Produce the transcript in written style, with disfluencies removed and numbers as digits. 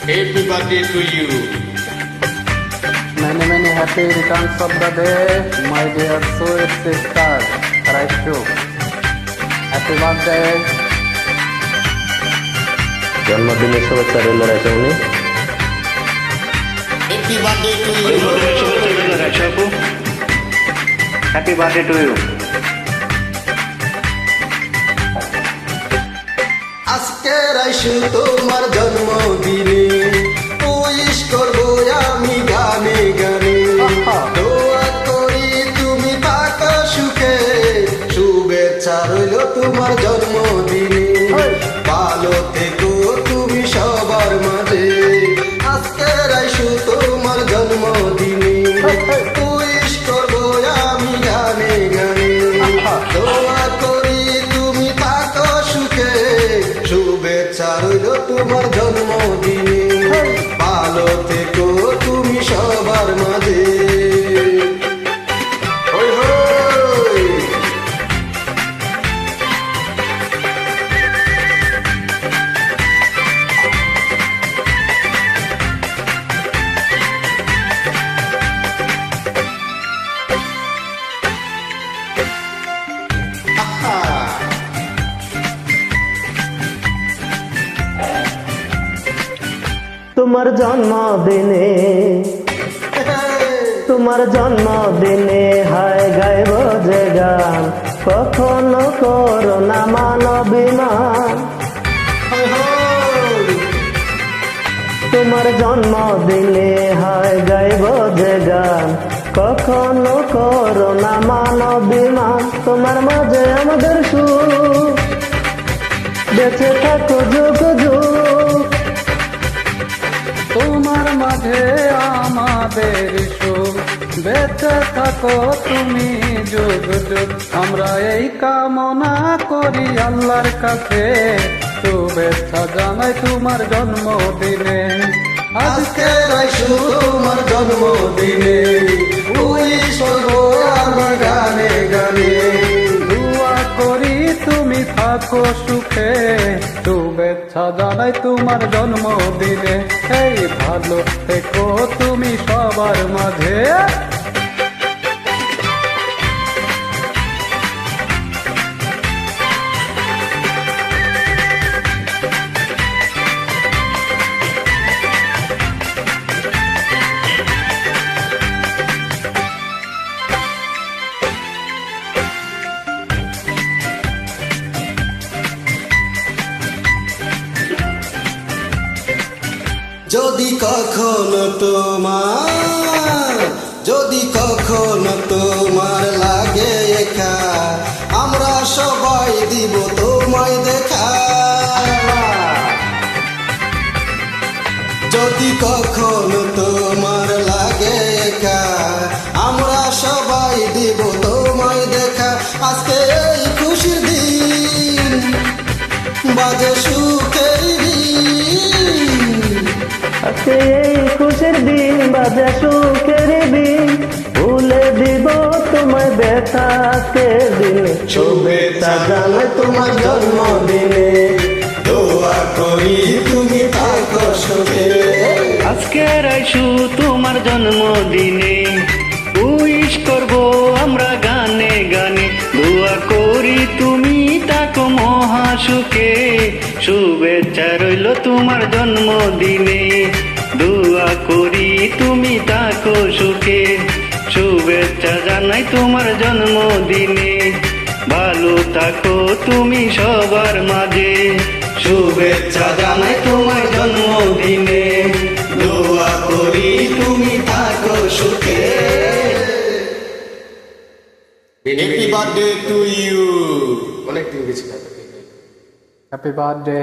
Happy birthday to you. Many happy returns of the day, my dear sweet sister, Raishu. Happy birthday. জন্মদিনের শুভেচ্ছা রইল রাইসামনি। Happy birthday to you. জন্মদিনের শুভেচ্ছা রইল রাইসা আপু। Happy birthday to you. আজকে রাইসু তোমার জন্মদিনে উইশ করবো আমি গানে গানে দোয়া করি তুমি থাকো সুখে শুভেচ্ছা রইল তোমার জন্মদিনে ভালো থেকো তুমি সবার মাঝে আজকে রাইসু তোমার জন্মদিনে উইশ করবো আমি গানে গানে দোয়া করি তুমি থাকো সুখে শুভেচ্ছা রইল তোমার জন্মদিনে ভালো থেকো তুমি সবার মাঝে হই হই। তোমার জন্মদিনে হায় গাইব যে গান কখনো করো না মানবিমান। হই হই। তোমার জন্মদিনে হায় গাইব যে গান কখনো করো না মানবিমান। তোমার মাঝে আমাদের সুখ বেঁচে থাকো যুগ যুগ। তোমার মাঝে আমাদের সুখ বেঁচে থাকো তুমি যুগ যুগ। আমরা এই কামনা করি আল্লাহর কাছে, শুভেচ্ছা জানাই তোমার জন্মদিনে। আজকে রাইসু তোমার জন্মদিনে উইশ করবো আমি গানে গানে দোয়া করি তুমি থাকো সুখে, শুভেচ্ছা জানাই তোমার জন্মদিনে। এই ভালো থেকো তুমি সবার মাঝে। যদি কখনো তোমার লাগে একা আমরা সবাই দিব তোমায় দেখা। যদি কখনো তোমার লাগে একা আমরা সবাই দিব তোমায় দেখা। আজকে এই খুশির দিন বাজে সুখের দিন আজকে এই খুশির দিন বাজে সুখের দিন ভুলে দিব তোমায় ব্যথাকে দিন। শুভেচ্ছা জানাই তোমার জন্মদিনে দোয়া করি তুমি থাকো সুখে। আজকে রাইসু তোমার জন্মদিনে উইশ করব আমরা গানে গানে দোয়া করি তুমি থাকো মহাসুখে শুভেচ্ছা রইল তোমার জন্মদিনে দোয়া করি তুমি থাকো সুখে শুভেচ্ছা জানাই তোমার জন্মদিনে ভালো থাকো তুমি সবার মাঝে শুভেচ্ছা জানাই তোমার জন্মদিনে দোয়া করি তুমি থাকো সুখে। Happy birthday to you. অনেক দিন গেছি। Happy birthday.